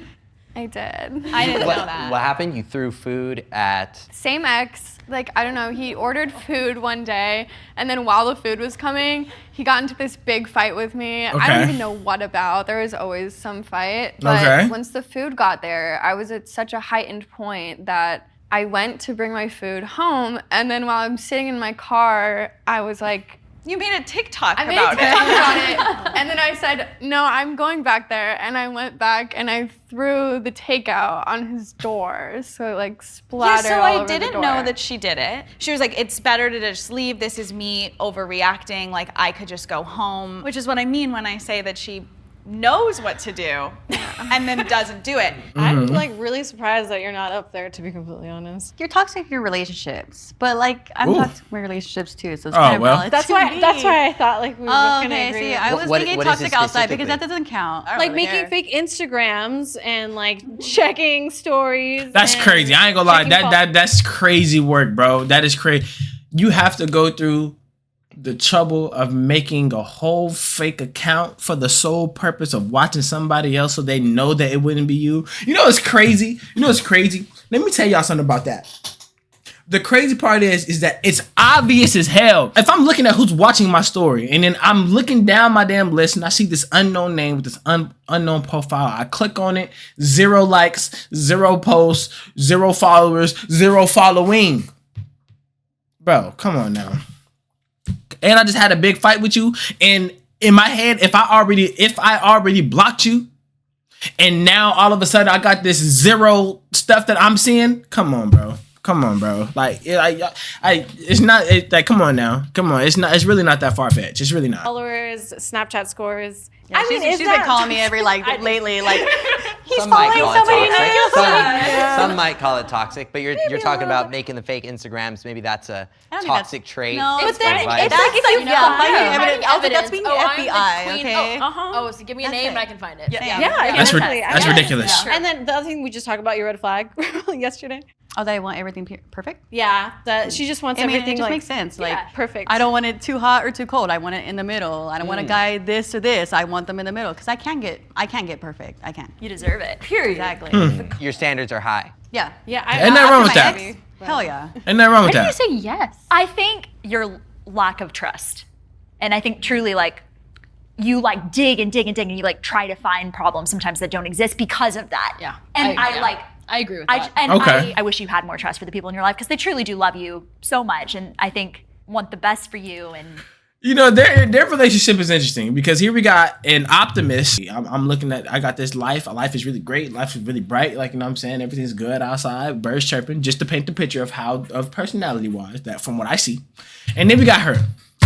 Speaker 3: I did.
Speaker 2: I didn't know that.
Speaker 1: What happened? You threw food at...
Speaker 3: Same ex, like, I don't know, he ordered food one day, and then while the food was coming, he got into this big fight with me. I
Speaker 5: Okay.
Speaker 3: don't even know what about. There was always some fight. But
Speaker 5: Okay.
Speaker 3: once the food got there, I was at such a heightened point that I went to bring my food home, and then while I'm sitting in my car, I was like,
Speaker 2: You made a TikTok
Speaker 3: I made
Speaker 2: about
Speaker 3: a TikTok
Speaker 2: it.
Speaker 3: about it, and then I said, no, I'm going back there, and I went back and I threw the takeout on his door, so it like
Speaker 2: Yeah,
Speaker 3: splattered
Speaker 2: so
Speaker 3: all
Speaker 2: I
Speaker 3: over the
Speaker 2: didn't
Speaker 3: door.
Speaker 2: know that she did it. She was like, it's better to just leave. This is me overreacting. Like, I could just go home, which is what I mean when I say that she knows what to do and then doesn't do it.
Speaker 9: I'm like really surprised that you're not up there, to be completely honest.
Speaker 10: You're toxic in your relationships, but like I'm
Speaker 5: Ooh.
Speaker 10: toxic in my relationships too, so it's kind of valid
Speaker 9: That's
Speaker 10: to
Speaker 9: why.
Speaker 10: me.
Speaker 9: That's why I thought like we were both gonna
Speaker 10: Okay,
Speaker 9: agree.
Speaker 10: see, I was
Speaker 1: What-
Speaker 10: thinking
Speaker 1: what is
Speaker 10: toxic
Speaker 1: it
Speaker 10: outside because
Speaker 1: specifically?
Speaker 10: that doesn't count. I don't
Speaker 9: like
Speaker 10: really
Speaker 9: making
Speaker 10: care.
Speaker 9: fake Instagrams and like checking stories.
Speaker 5: That's
Speaker 9: and
Speaker 5: crazy. I ain't gonna lie.
Speaker 9: checking
Speaker 5: That's crazy work, bro. That is crazy. You have to go through the trouble of making a whole fake account for the sole purpose of watching somebody else so they know that it wouldn't be you. You know it's crazy. Let me tell y'all something about that. The crazy part is that it's obvious as hell. If I'm looking at who's watching my story and then I'm looking down my damn list and I see this unknown name with this unknown profile, I click on it, 0 likes, 0 posts, 0 followers, 0 following. Bro, come on now. And I just had a big fight with you. And in my head, if I already blocked you, and now all of a sudden I got this 0 stuff that I'm seeing, come on, bro. Like, it's not. Like, come on now. Come on. It's not. It's really not that far fetched. It's really not.
Speaker 9: followers, Snapchat scores.
Speaker 10: Yeah,
Speaker 9: I mean,
Speaker 10: she's been calling me every lately, like he's
Speaker 1: Some might
Speaker 10: following
Speaker 1: call it
Speaker 10: somebody
Speaker 1: toxic.
Speaker 10: new.
Speaker 1: Some might call it toxic, but you're talking about making the fake Instagrams. Maybe that's a
Speaker 10: I don't think
Speaker 1: toxic trait.
Speaker 10: No,
Speaker 9: But then
Speaker 1: Advice.
Speaker 9: it's like if you
Speaker 10: yeah, finding
Speaker 9: find
Speaker 10: evidence. I was like, that's being
Speaker 7: I'm
Speaker 10: FBI,
Speaker 7: the queen.
Speaker 10: okay?
Speaker 7: Oh, so give me a name and I can find it.
Speaker 10: Yeah.
Speaker 5: That's
Speaker 9: Yes.
Speaker 5: ridiculous.
Speaker 9: And then the other thing we just talked about your red flag yesterday.
Speaker 10: Oh, that I want everything perfect?
Speaker 9: Yeah, that she just wants
Speaker 10: I mean,
Speaker 9: everything
Speaker 10: it just
Speaker 9: like
Speaker 10: makes sense. Like,
Speaker 9: perfect.
Speaker 10: I don't want it too hot or too cold. I want it in the middle. I don't want a guy this or this. I want them in the middle because I can't get perfect. I can't.
Speaker 6: You deserve it. Period.
Speaker 10: Exactly.
Speaker 1: Your standards are high.
Speaker 10: Yeah.
Speaker 9: Yeah,
Speaker 5: Ain't nothing wrong with
Speaker 10: My
Speaker 5: that.
Speaker 10: ex, hell yeah.
Speaker 5: Ain't nothing wrong with
Speaker 6: Why did you
Speaker 5: that.
Speaker 6: say yes? I think your lack of trust. And I think truly like you like dig and dig and dig and you like try to find problems sometimes that don't exist because of that.
Speaker 7: Yeah.
Speaker 6: And
Speaker 7: I agree with that.
Speaker 5: Okay.
Speaker 6: I wish you had more trust for the people in your life because they truly do love you so much and I think want the best for you and
Speaker 5: You know, their relationship is interesting because here we got an optimist. I'm looking at, I got this life. Life is really great. Life is really bright. Like, you know what I'm saying? Everything's good outside. Birds chirping. Just to paint the picture of personality-wise, that from what I see. And then we got her.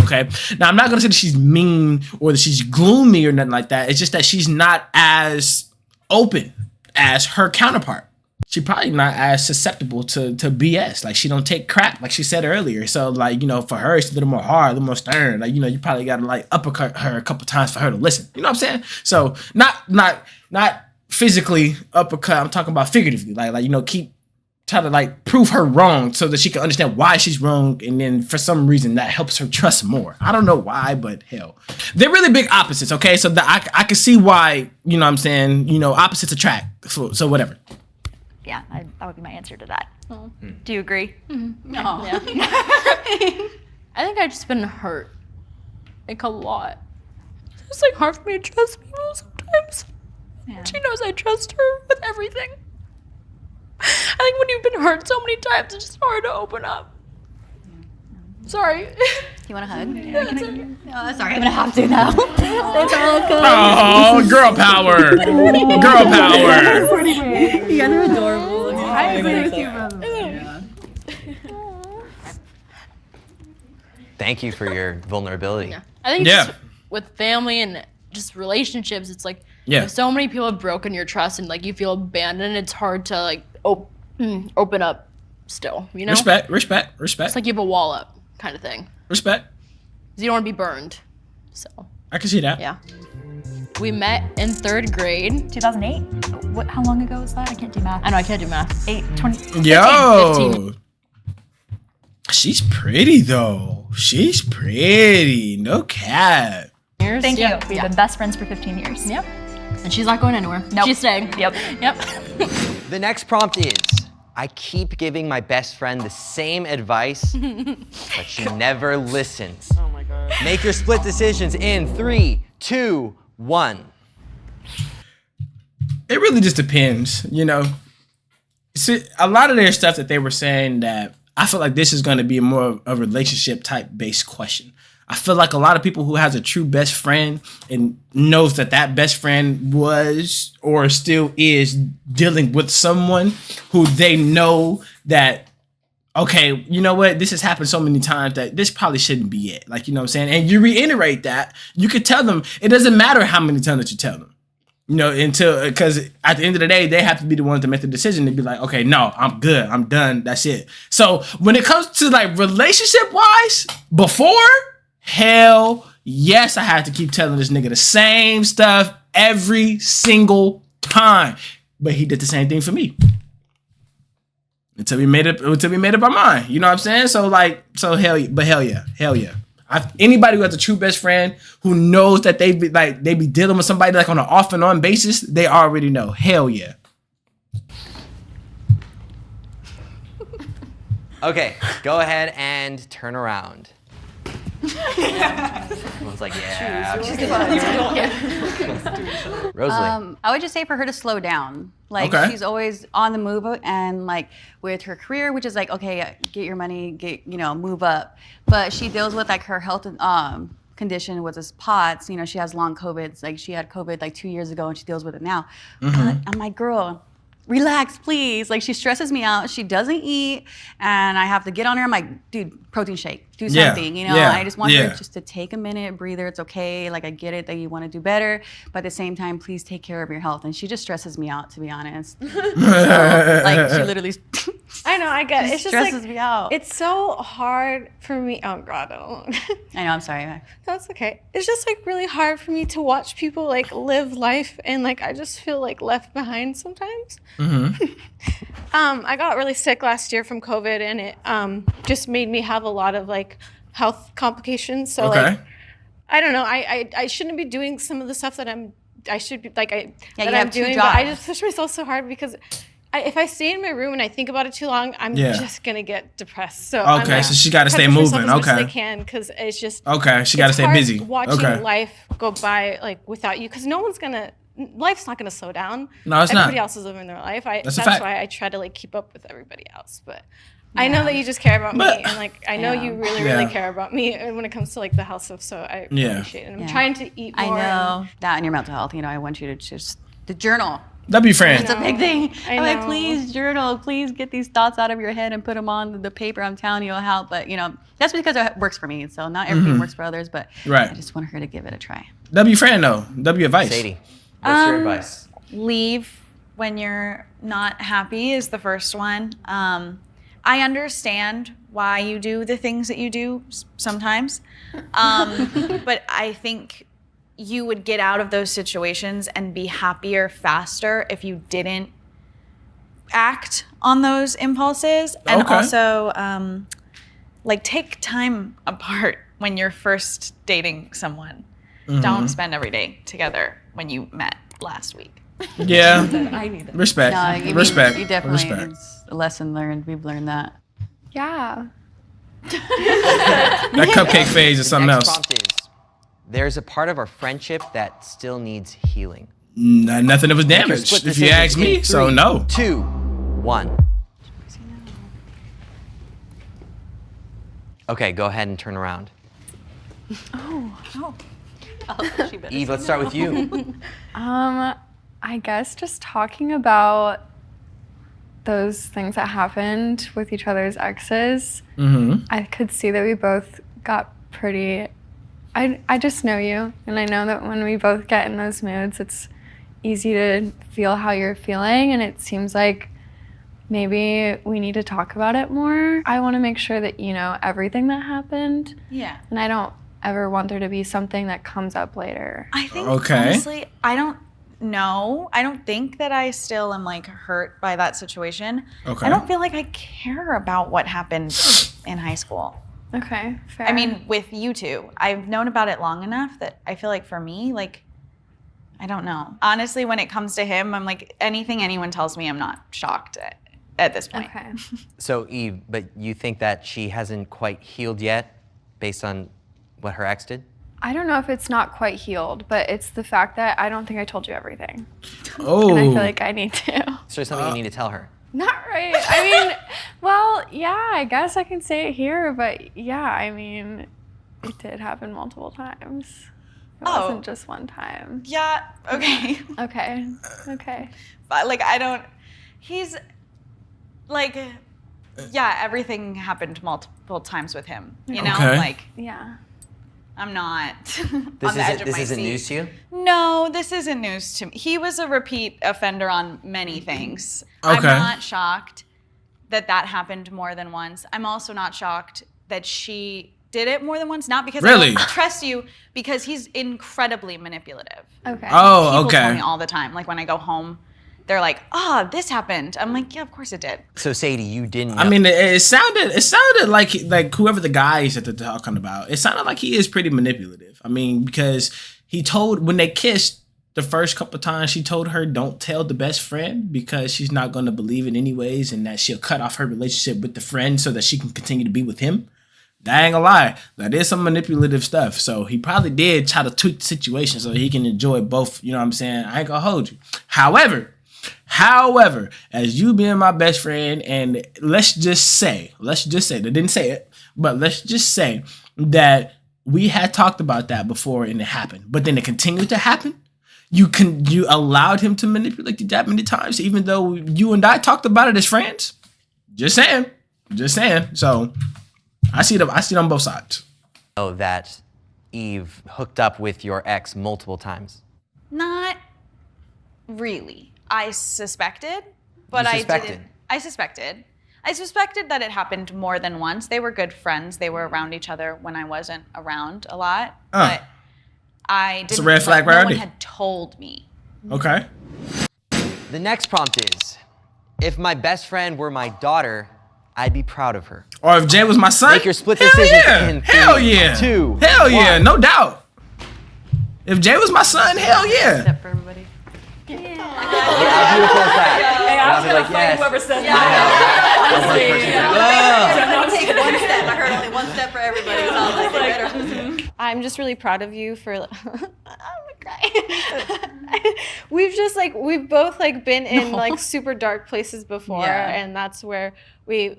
Speaker 5: Okay. Now, I'm not going to say that she's mean or that she's gloomy or nothing like that. It's just that she's not as open as her counterpart. She probably not as susceptible to BS. Like, she don't take crap, like she said earlier. So, like, you know, for her, it's a little more hard, a little more stern. Like, you know, you probably got to, like, uppercut her a couple times for her to listen. You know what I'm saying? So, not physically uppercut. I'm talking about figuratively. Like you know, keep trying to, like, prove her wrong so that she can understand why she's wrong. And then, for some reason, that helps her trust more. I don't know why, but hell. They're really big opposites, okay? So, I can see why, you know what I'm saying, you know, opposites attract. So whatever.
Speaker 6: yeah, that would be my answer to that. Do you agree?
Speaker 10: No.
Speaker 7: I think I've just been hurt. Like a lot. It's like hard for me to trust people sometimes.
Speaker 6: Yeah.
Speaker 7: She knows I trust her with everything. I think when you've been hurt so many times, it's just hard to open up. Sorry.
Speaker 10: You want a hug?
Speaker 7: Yeah, it's okay.
Speaker 10: Oh, sorry, I'm gonna have to now. It's all good.
Speaker 5: Oh, girl power. Girl power.
Speaker 10: You guys are adorable.
Speaker 3: I agree with you, brother.
Speaker 1: Thank you for your vulnerability.
Speaker 7: I think
Speaker 5: Yeah.
Speaker 7: just with family and just relationships, it's like
Speaker 5: Yeah.
Speaker 7: if so many people have broken your trust and like you feel abandoned, it's hard to like open up still, you know?
Speaker 5: Respect.
Speaker 7: It's like you have a wall up kind of thing.
Speaker 5: Respect.
Speaker 7: 'Cause you don't want to be burned. So,
Speaker 5: I can see that.
Speaker 7: yeah. We met in 3rd grade.
Speaker 6: 2008? How long ago was that? I can't do math.
Speaker 7: I know, I can't do math.
Speaker 6: 20.
Speaker 5: Yo.
Speaker 7: 15.
Speaker 5: She's pretty though. She's pretty. No cap.
Speaker 7: Years.
Speaker 6: Thank you.
Speaker 7: Yeah.
Speaker 6: We've been best friends for 15 years.
Speaker 7: Yep. And she's not going anywhere.
Speaker 6: Nope.
Speaker 7: She's staying.
Speaker 6: Yep.
Speaker 7: Yep.
Speaker 1: The next prompt is, I keep giving my best friend the same advice, but she never listens. Oh my God. Make your split decisions in 3, 2, 1.
Speaker 5: It really just depends, you know. See, a lot of their stuff that they were saying that I feel like this is going to be more of a relationship type based question. I feel like a lot of people who has a true best friend and knows that that best friend was or still is dealing with someone who they know that, okay, you know what? This has happened so many times that this probably shouldn't be it. Like, you know what I'm saying? And you reiterate that. You could tell them. It doesn't matter how many times that you tell them. You know, because at the end of the day, they have to be the ones to make the decision to be like, okay, no, I'm good. I'm done. That's it. So when it comes to like relationship wise, before, hell yes, I had to keep telling this nigga the same stuff every single time. But he did the same thing for me. Until we made up our mind. You know what I'm saying? So hell yeah. Anybody who has a true best friend who knows that they be dealing with somebody like on an off and on basis, they already know. Hell yeah.
Speaker 1: Okay, go ahead and turn around. Everyone's like, yeah. Rosalie.
Speaker 10: I would just say for her to slow down. Like, she's always on the move, and like with her career, which is like, okay, get your money, move up. But she deals with like her health condition with this POTS. You know, she has long COVID. Like, she had COVID like 2 years ago, and she deals with it now. But I'm like, girl, relax, please. Like, she stresses me out. She doesn't eat, and I have to get on her. I'm like, dude, protein shake, do something. You know, I just want her just to take a minute, breather. It's okay. Like, I get it that you want to do better, but at the same time, please take care of your health. And she just stresses me out, to be honest. So, like, she literally.
Speaker 3: I know, I get it. It's just
Speaker 10: stresses
Speaker 3: like,
Speaker 10: me out.
Speaker 3: It's so hard for me. Oh God,
Speaker 10: I know. I'm sorry.
Speaker 3: That's okay. It's just like really hard for me to watch people like live life, and like I just feel like left behind sometimes. I got really sick last year from COVID, and it just made me have a lot of like health complications. So like, I don't know. I shouldn't be doing some of the stuff that I should be like that I'm doing. But I just push myself so hard because if I stay in my room and I think about it too long, I'm just gonna get depressed. So
Speaker 5: so she got to stay moving.
Speaker 3: As much as I can, because it's just
Speaker 5: she got to stay busy.
Speaker 3: Watching life go by like without you, because life's not gonna slow down.
Speaker 5: No, it's
Speaker 3: Everybody
Speaker 5: not.
Speaker 3: else is living their life. That's
Speaker 5: fact.
Speaker 3: why I try to like keep up with everybody else. But I know that you just care about me, and like I know you really care about me when it comes to like the health stuff. So I appreciate it. I'm trying to eat more.
Speaker 10: I know that and your mental health. You know, I want you to just the journal.
Speaker 5: That'd be friend.
Speaker 10: It's a big thing. I'm like, please journal. Please get these thoughts out of your head and put them on the paper. I'm telling you, it'll help. But, you know, that's because it works for me. So not everything works for others. But I just want her to give it a try.
Speaker 5: W friend, though. W advice.
Speaker 1: Sadie, what's your advice?
Speaker 2: Leave when you're not happy is the first one. I understand why you do the things that you do sometimes. But I think you would get out of those situations and be happier faster if you didn't act on those impulses. And also, like, take time apart when you're first dating someone. Don't spend every day together when you met last week.
Speaker 5: Yeah. Respect.
Speaker 10: No,
Speaker 5: respect.
Speaker 10: You definitely, it's a lesson learned. We've learned that.
Speaker 3: Yeah.
Speaker 5: That cupcake phase is something
Speaker 1: Next
Speaker 5: else.
Speaker 1: prompt is, there's a part of our friendship that still needs healing.
Speaker 5: Nothing that was damaged,
Speaker 1: Split
Speaker 5: if you
Speaker 1: decision
Speaker 5: ask me.
Speaker 1: in
Speaker 5: So
Speaker 1: 3,
Speaker 5: no.
Speaker 1: 2, 1. Okay, go ahead and turn around. Eve, let's start with you.
Speaker 3: I guess just talking about those things that happened with each other's exes. I could see that we both got pretty. I just know you, and I know that when we both get in those moods, it's easy to feel how you're feeling, and it seems like maybe we need to talk about it more. I want to make sure that you know everything that happened.
Speaker 2: Yeah.
Speaker 3: And I don't ever want there to be something that comes up later.
Speaker 2: I think, honestly, I don't know. I don't think that I still am, like, hurt by that situation. I don't feel like I care about what happened in high school.
Speaker 3: Okay, fair.
Speaker 2: I mean, with you two, I've known about it long enough that I feel like for me, like, I don't know. Honestly, when it comes to him, I'm like, anything anyone tells me, I'm not shocked at this point.
Speaker 3: Okay.
Speaker 1: So Eve, but you think that she hasn't quite healed yet based on what her ex did?
Speaker 3: I don't know if it's not quite healed, but it's the fact that I don't think I told you everything.
Speaker 5: Oh.
Speaker 3: And I feel like I need to.
Speaker 1: Is there something you need to tell her?
Speaker 3: Not right. I mean, well, yeah, I guess I can say it here, but yeah, I mean, It did happen multiple times. It
Speaker 2: Oh.
Speaker 3: wasn't just one time.
Speaker 2: Yeah, okay.
Speaker 3: Okay.
Speaker 2: But like, I don't, he's like, yeah, everything happened multiple times with him, you know?
Speaker 5: Okay.
Speaker 2: Like,
Speaker 3: Yeah.
Speaker 2: I'm not
Speaker 1: This
Speaker 2: on the edge of
Speaker 1: isn't
Speaker 2: my seat.
Speaker 1: news to you?
Speaker 2: No, this isn't news to me. He was a repeat offender on many things.
Speaker 5: Okay.
Speaker 2: I'm not shocked that that happened more than once. I'm also not shocked that she did it more than once. Not because I
Speaker 5: Really?
Speaker 2: don't trust you, because he's incredibly manipulative.
Speaker 3: Okay.
Speaker 5: Oh,
Speaker 2: People tell
Speaker 5: okay.
Speaker 2: me all the time. Like when I go home, they're like, "Oh, this happened." I'm like, "Yeah, of course it did."
Speaker 1: So Sadie, you didn't know.
Speaker 5: I mean, it sounded like whoever the guy is that they're talking about, it sounded like he is pretty manipulative. I mean, because he told, when they kissed the first couple of times, she told her, don't tell the best friend because she's not going to believe it anyways, and that she'll cut off her relationship with the friend so that she can continue to be with him. That ain't gonna lie. That is some manipulative stuff. So he probably did try to tweak the situation so he can enjoy both. You know what I'm saying? I ain't gonna hold you. However, as you being my best friend, and let's just say, they didn't say it, but let's just say that we had talked about that before and it happened, but then it continued to happen. You allowed him to manipulate you that many times, even though you and I talked about it as friends. Just saying. So I see it on both sides.
Speaker 1: know that Eve hooked up with your ex multiple times.
Speaker 2: Not really. I suspected, but
Speaker 1: You
Speaker 2: I
Speaker 1: suspected?
Speaker 2: didn't. I suspected that it happened more than once. They were good friends. They were around each other when I wasn't around a lot. But I didn't.
Speaker 5: a red flag
Speaker 2: no
Speaker 5: right
Speaker 2: one
Speaker 5: there.
Speaker 2: had told me.
Speaker 5: Okay.
Speaker 1: The next prompt is, if my best friend were my daughter, I'd be proud of her.
Speaker 5: Or if Jay was my son,
Speaker 1: Make your split
Speaker 5: hell
Speaker 1: decisions
Speaker 5: yeah.
Speaker 1: in
Speaker 5: Hell
Speaker 1: 3,
Speaker 5: yeah.
Speaker 1: 2,
Speaker 5: Hell yeah,
Speaker 1: 1.
Speaker 5: no doubt. If Jay was my son, hell yeah.
Speaker 10: Step for everybody.
Speaker 1: How beautiful is that?
Speaker 4: Hey, I was
Speaker 1: I'll be
Speaker 4: gonna
Speaker 1: like,
Speaker 4: fight
Speaker 1: yes.
Speaker 4: whoever said that.
Speaker 10: Don't take one step. I heard only one step for everybody. So I was like, better.
Speaker 9: I'm just really proud of you for. I'm gonna cry. we've both been in super dark places before,
Speaker 10: Yeah.
Speaker 9: and that's where we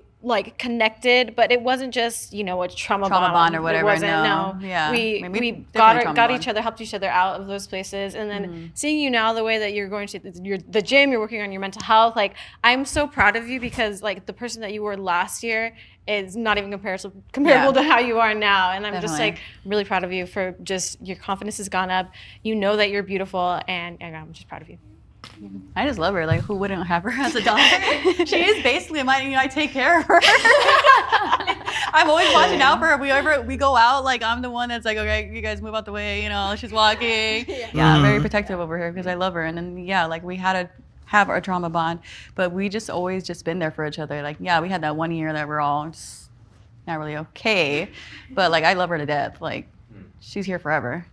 Speaker 9: connected. But it wasn't just a trauma
Speaker 10: bond or whatever,
Speaker 9: It wasn't.
Speaker 10: no. Yeah.
Speaker 9: we
Speaker 10: I mean, we
Speaker 9: got
Speaker 10: definitely trauma
Speaker 9: got
Speaker 10: bond.
Speaker 9: each other, helped each other out of those places, and then seeing you now, the way that you're going to the gym, you're working on your mental health. I'm so proud of you because the person that you were last year is not even comparable to how you are now. And I'm just
Speaker 10: Definitely.
Speaker 9: really proud of you for just your confidence has gone up. You know that you're beautiful, and I'm just proud of you.
Speaker 10: I just love her. Like, who wouldn't have her as a daughter? She is basically my. I take care of her. I'm always watching out for her. We go out. I'm the one that's like, okay, you guys move out the way. She's walking. Yeah, I'm very protective over her because I love her. And then we had to have our trauma bond, but we just always just been there for each other. We had that 1 year that we're all just not really okay, but I love her to death. She's here forever.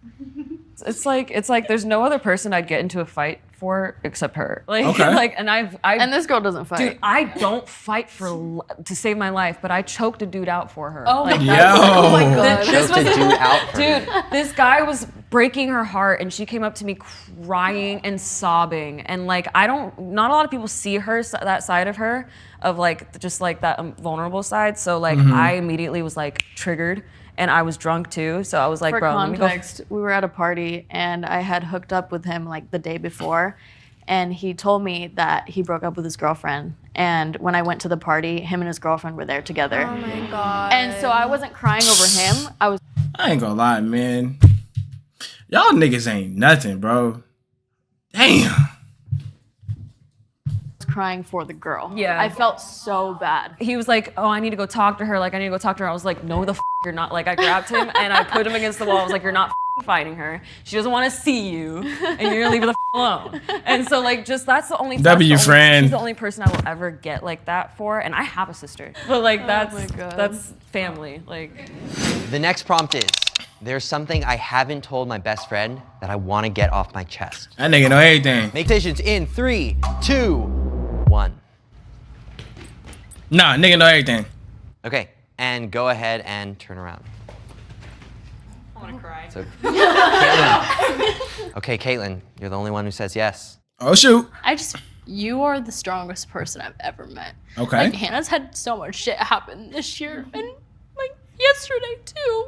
Speaker 4: It's like there's no other person I'd get into a fight for except her.
Speaker 5: Okay.
Speaker 4: And
Speaker 8: this girl doesn't fight.
Speaker 4: dude, I don't fight to save my life, but I choked a dude out for her.
Speaker 8: Oh my
Speaker 5: Yo.
Speaker 8: Oh my god.
Speaker 1: Choked a dude out for her.
Speaker 4: Dude, this guy was breaking her heart, and she came up to me crying and sobbing. And not a lot of people see her, that side of her, of that vulnerable side. So I immediately was triggered, and I was drunk too. So I was like,
Speaker 8: For
Speaker 4: bro,
Speaker 8: context, we were at a party and I had hooked up with him the day before, and he told me that he broke up with his girlfriend. And when I went to the party, him and his girlfriend were there together.
Speaker 3: Oh my god.
Speaker 8: And so I wasn't crying over him. I was
Speaker 5: I ain't gonna lie, man. Y'all niggas ain't nothing, bro. Damn.
Speaker 8: crying for the girl.
Speaker 4: Yeah.
Speaker 8: I felt so bad.
Speaker 4: He was like, oh, I need to go talk to her. I need to go talk to her. I was like, no, you're not. I grabbed him and I put him against the wall. I was like, you're not fighting her. She doesn't want to see you, and you're gonna leave her the alone. And so that's the only
Speaker 5: friend.
Speaker 4: She's the only person I will ever get like that for, and I have a sister, but that's family.
Speaker 1: The next prompt is, there's something I haven't told my best friend that I want to get off my chest.
Speaker 5: That nigga know everything.
Speaker 1: Make decisions in 3, 2, 1.
Speaker 5: Nah, nigga know everything.
Speaker 1: Okay, and go ahead and turn around.
Speaker 2: I want to cry.
Speaker 1: So, Caitlin. Okay, Caitlin, you're the only one who says yes.
Speaker 5: Oh shoot.
Speaker 7: You are the strongest person I've ever met.
Speaker 5: Okay.
Speaker 7: Hannah's had so much shit happen this year, and yesterday too.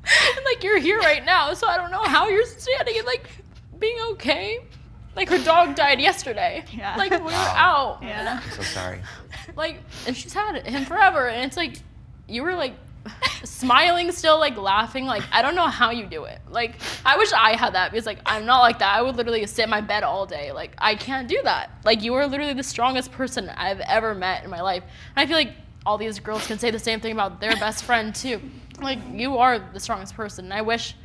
Speaker 7: And like you're here right now, so I don't know how you're standing and like being okay. Like her dog died yesterday.
Speaker 2: Yeah.
Speaker 7: Like we were out.
Speaker 2: Yeah.
Speaker 1: I'm so sorry.
Speaker 7: Like, and she's had him forever, and it's like you were like smiling still, like laughing. Like I don't know how you do it. Like I wish I had that because like I'm not like that. I would literally sit in my bed all day. Like I can't do that. Like you are literally the strongest person I've ever met in my life. And I feel like all these girls can say the same thing about their best friend too. Like you are the strongest person. And I wish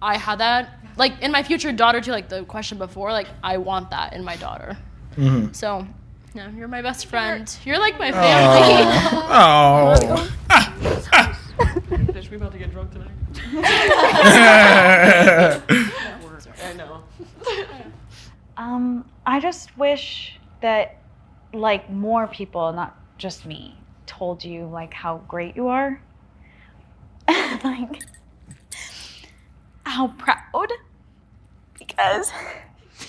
Speaker 7: I had that. Like in my future daughter too, like the question before, like I want that in my daughter. Mm-hmm. So, yeah, you're my best friend. You're like my family.
Speaker 5: Oh.
Speaker 7: Bitch, we about to get drunk tonight. I know.
Speaker 11: I just wish that like more people, not just me, told you like how great you are. Like how proud, because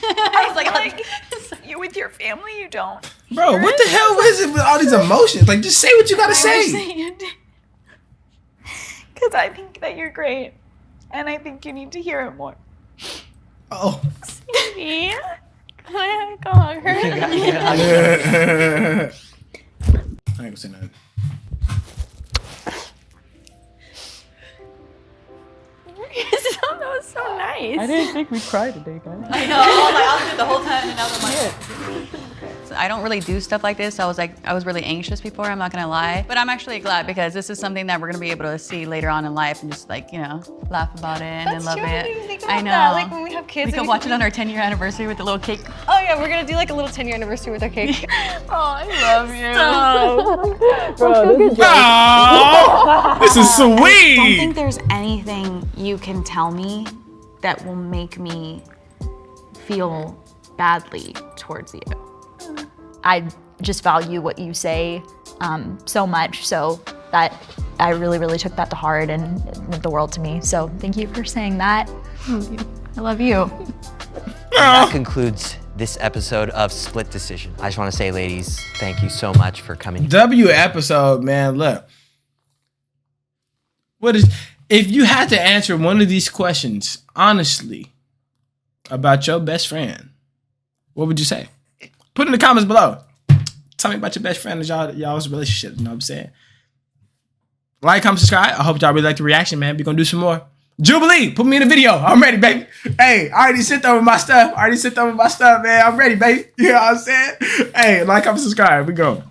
Speaker 11: I was like you with your family, you don't.
Speaker 5: Bro, what the hell is it with all these emotions? Like, just say what you gotta say.
Speaker 11: Because I think that you're great, and I think you need to hear it more.
Speaker 5: Oh.
Speaker 11: See? Go hug her.
Speaker 5: I ain't gonna say nothing.
Speaker 11: That was so nice.
Speaker 4: I didn't think we'd cry today, guys.
Speaker 10: I know. I was good the whole time, and now I'm like, so I don't really do stuff like this. I was really anxious before. I'm not gonna lie, but I'm actually glad because this is something that we're gonna be able to see later on in life and just like laugh about it and love
Speaker 11: true. I
Speaker 10: it.
Speaker 11: didn't even think
Speaker 10: I
Speaker 11: about
Speaker 10: know.
Speaker 11: that. Like when we have kids,
Speaker 10: we could watch it on our 10-year anniversary with the little cake.
Speaker 9: Oh yeah, we're gonna do like a little 10-year anniversary with our cake.
Speaker 11: Oh, I love you.
Speaker 5: This is
Speaker 11: I don't
Speaker 5: sweet.
Speaker 11: think there's anything you can tell me that will make me feel badly towards you.
Speaker 6: I just value what you say so much, so that I really, really took that to heart and it meant the world to me. So thank you for saying that. I love you.
Speaker 1: That concludes this episode of Split Decision. I just want to say, ladies, thank you so much for coming.
Speaker 5: W episode, man. Look, if you had to answer one of these questions honestly about your best friend, what would you say? Put in the comments below. Tell me about your best friend and y'all's relationship. You know what I'm saying? Like, comment, subscribe. I hope y'all really like the reaction, man. We're gonna do some more. Jubilee, put me in the video. I'm ready, baby. Hey, I already sent over my stuff. Man. I'm ready, baby. You know what I'm saying? Hey, like, comment, subscribe. We go.